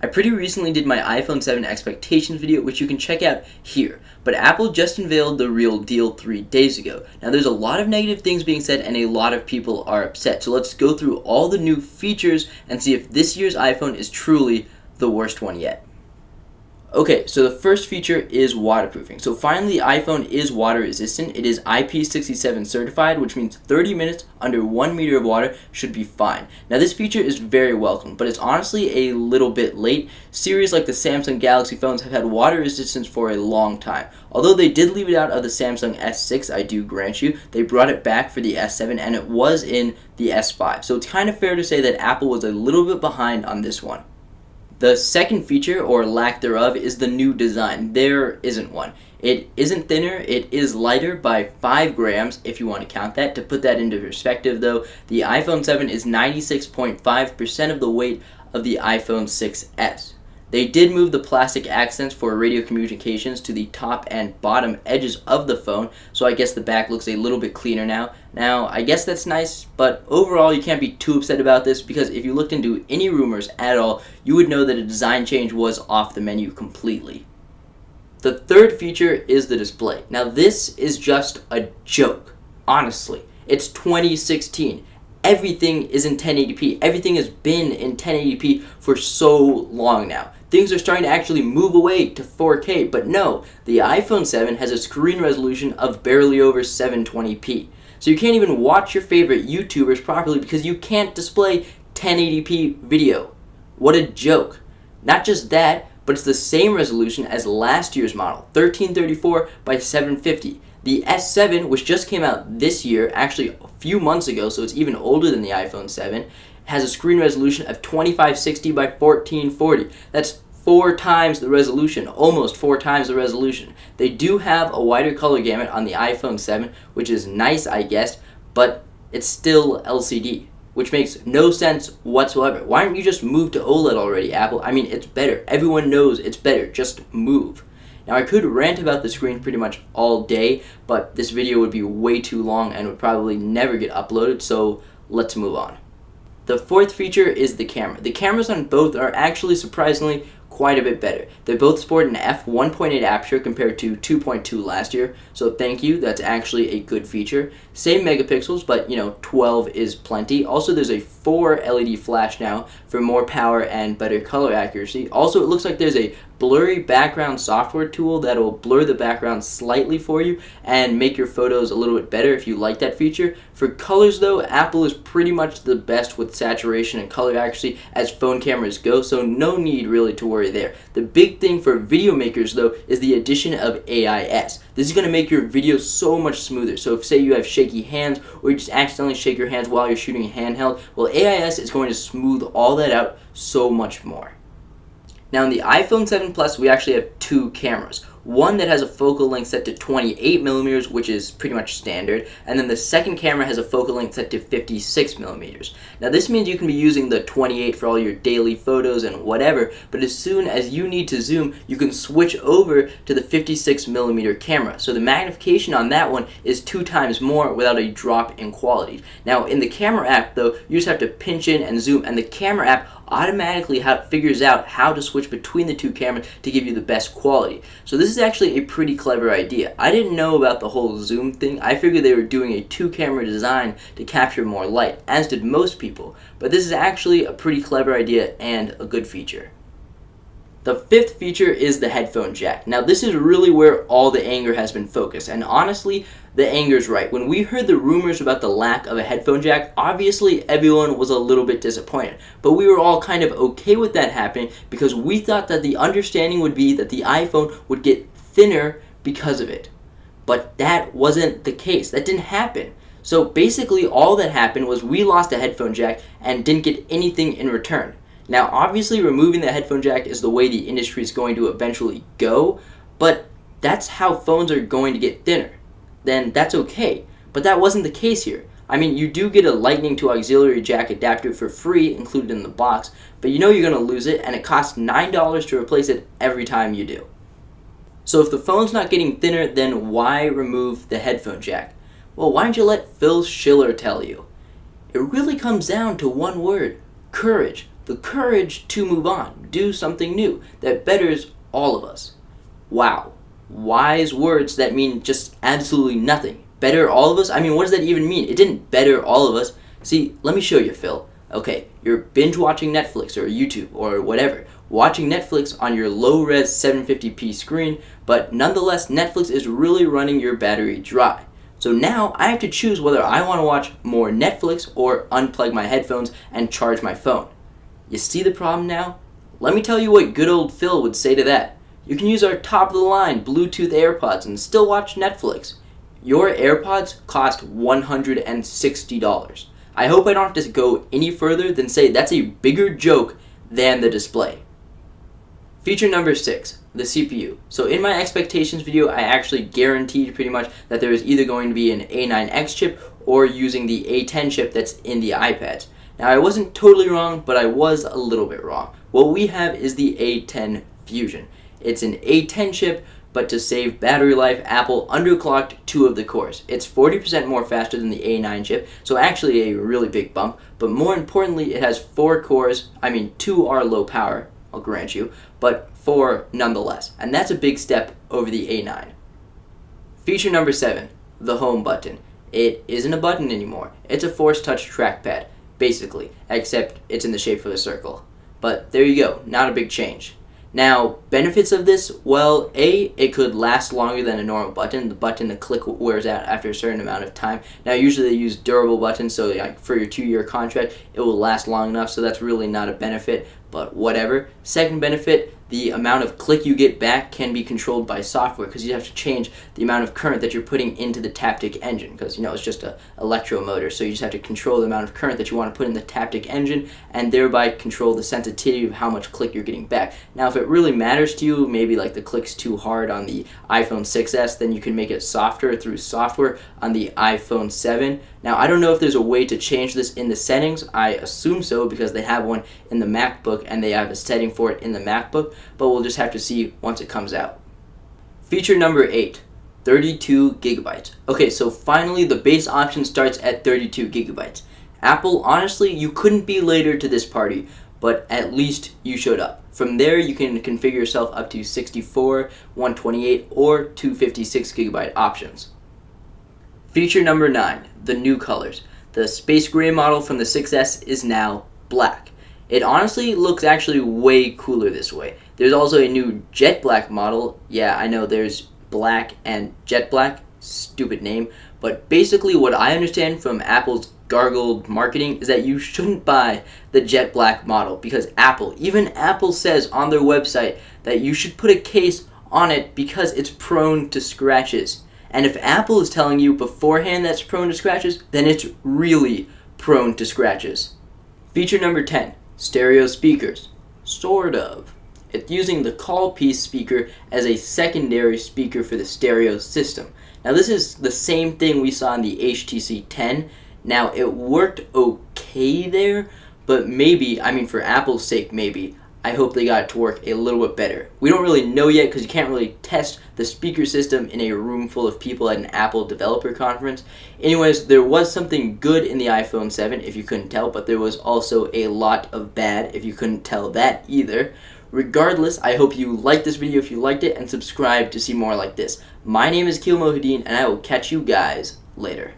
I pretty recently did my iPhone 7 expectations video, which you can check out here, but Apple just unveiled the real deal 3 days ago. Now there's a lot of negative things being said and a lot of people are upset, so let's go through all the new features and see if this year's iPhone is truly the worst one yet. Okay, so the first feature is waterproofing. So finally, the iPhone is water resistant. It is IP67 certified, which means 30 minutes under 1 meter of water should be fine. Now this feature is very welcome, but it's honestly a little bit late. Series like the Samsung Galaxy phones have had water resistance for a long time. Although they did leave it out of the Samsung S6, I do grant you, they brought it back for the S7 and it was in the S5. So it's kind of fair to say that Apple was a little bit behind on this one. The second feature, or lack thereof, is the new design. There isn't one. It isn't thinner, it is lighter by 5 grams, if you want to count that. To put that into perspective though, the iPhone 7 is 96.5% of the weight of the iPhone 6s. They did move the plastic accents for radio communications to the top and bottom edges of the phone, so I guess the back looks a little bit cleaner now. Now, I guess that's nice, but overall you can't be too upset about this because if you looked into any rumors at all, you would know that a design change was off the menu completely. The third feature is the display. Now this is just a joke, honestly. It's 2016. Everything is in 1080p. Everything has been in 1080p for so long now. Things are starting to actually move away to 4K, but no, the iPhone 7 has a screen resolution of barely over 720p. So you can't even watch your favorite YouTubers properly because you can't display 1080p video. What a joke. Not just that, but it's the same resolution as last year's model, 1334 by 750. The S7, which just came out this year, actually a few months ago, so it's even older than the iPhone 7, has a screen resolution of 2560 by 1440. That's 4 times the resolution, almost 4 times the resolution. They do have a wider color gamut on the iPhone 7, which is nice, I guess, but it's still LCD, which makes no sense whatsoever. Why don't you just move to OLED already, Apple? I mean, it's better. Everyone knows it's better. Just move. Now, I could rant about the screen pretty much all day, but this video would be way too long and would probably never get uploaded, so let's move on. The fourth feature is the camera. The cameras on both are actually surprisingly quite a bit better. They both sport an f1.8 aperture compared to 2.2 last year, so thank you, that's actually a good feature. Same megapixels, but 12 is plenty. Also, there's a 4 LED flash now for more power and better color accuracy. Also, it looks like there's a blurry background software tool that will blur the background slightly for you and make your photos a little bit better if you like that feature. For colors though, Apple is pretty much the best with saturation and color accuracy as phone cameras go, so no need really to worry there. The big thing for video makers though is the addition of AIS. This is going to make your video so much smoother. So if say you have shaky hands or you just accidentally shake your hands while you're shooting a handheld, well, AIS is going to smooth all that out so much more. Now in the iPhone 7 Plus, we actually have 2 cameras. One that has a focal length set to 28mm, which is pretty much standard, and then the second camera has a focal length set to 56mm. Now this means you can be using the 28 for all your daily photos and whatever, but as soon as you need to zoom, you can switch over to the 56mm camera. So the magnification on that one is 2 times more without a drop in quality. Now in the camera app though, you just have to pinch in and zoom, and the camera app automatically figures out how to switch between the 2 cameras to give you the best quality. So this is actually a pretty clever idea. I didn't know about the whole zoom thing. I figured they were doing a 2-camera design to capture more light, as did most people. But this is actually a pretty clever idea and a good feature. The fifth feature is the headphone jack. Now this is really where all the anger has been focused, and honestly, the anger's right. When we heard the rumors about the lack of a headphone jack, obviously everyone was a little bit disappointed, but we were all kind of okay with that happening because we thought that the understanding would be that the iPhone would get thinner because of it. But that wasn't the case. That didn't happen. So basically all that happened was we lost a headphone jack and didn't get anything in return. Now, obviously, removing the headphone jack is the way the industry is going to eventually go, but that's how phones are going to get thinner. Then that's okay, but that wasn't the case here. I mean, you do get a lightning to auxiliary jack adapter for free included in the box, but you know you're going to lose it, and it costs $9 to replace it every time you do. So if the phone's not getting thinner, then why remove the headphone jack? Well, why don't you let Phil Schiller tell you? It really comes down to one word: courage. the courage to move on, do something new that betters all of us. Wow. Wise words that mean just absolutely nothing. Better all of us? I mean, what does that even mean? It didn't better all of us. See, let me show you, Phil. Okay, you're binge watching Netflix or YouTube or whatever, watching Netflix on your low-res 750p screen, but nonetheless, Netflix is really running your battery dry. So now I have to choose whether I want to watch more Netflix or unplug my headphones and charge my phone. You see the problem now? Let me tell you what good old Phil would say to that. You can use our top-of-the-line Bluetooth AirPods and still watch Netflix. Your AirPods cost $160. I hope I don't have to go any further than say that's a bigger joke than the display. Feature number 6, the CPU. So in my expectations video, I actually guaranteed pretty much that there is either going to be an A9X chip or using the A10 chip that's in the iPads. Now I wasn't totally wrong, but I was a little bit wrong. What we have is the A10 Fusion. It's an A10 chip, but to save battery life, Apple underclocked 2 of the cores. It's 40% more faster than the A9 chip, so actually a really big bump, but more importantly, it has 4 cores. I mean, 2 are low power, I'll grant you, but 4 nonetheless, and that's a big step over the A9. Feature number 7, the home button. It isn't a button anymore. It's a force touch trackpad, basically, except it's in the shape of a circle. But there you go, not a big change. Now, benefits of this, well, A, it could last longer than a normal button. The click wears out after a certain amount of time. Now, usually they use durable buttons, so like for your 2-year contract, it will last long enough, so that's really not a benefit, but whatever. Second benefit, the amount of click you get back can be controlled by software because you have to change the amount of current that you're putting into the Taptic engine because, it's just an electromotor. So you just have to control the amount of current that you want to put in the Taptic engine and thereby control the sensitivity of how much click you're getting back. Now, if it really matters to you, maybe like the click's too hard on the iPhone 6s, then you can make it softer through software on the iPhone 7. Now, I don't know if there's a way to change this in the settings. I assume so because they have one in the MacBook and they have a setting for it in the MacBook, but we'll just have to see once it comes out. Feature number 8, 32 gigabytes. Okay, so finally the base option starts at 32 gigabytes. Apple, honestly, you couldn't be later to this party, but at least you showed up. From there, you can configure yourself up to 64, 128, or 256 gigabyte options. Feature number 9, the new colors. The space gray model from the 6S is now black. It honestly looks actually way cooler this way. There's also a new jet black model. Yeah, I know there's black and jet black. Stupid name. But basically what I understand from Apple's gargled marketing is that you shouldn't buy the jet black model because even Apple says on their website that you should put a case on it because it's prone to scratches. And if Apple is telling you beforehand that's prone to scratches, then it's really prone to scratches. Feature number 10, stereo speakers. Sort of. It's using the call piece speaker as a secondary speaker for the stereo system. Now this is the same thing we saw in the HTC 10. Now it worked okay there, but maybe, for Apple's sake maybe, I hope they got it to work a little bit better. We don't really know yet because you can't really test the speaker system in a room full of people at an Apple developer conference. Anyways, there was something good in the iPhone 7 if you couldn't tell, but there was also a lot of bad if you couldn't tell that either. Regardless, I hope you liked this video if you liked it and subscribe to see more like this. My name is Akil Mohideen and I will catch you guys later.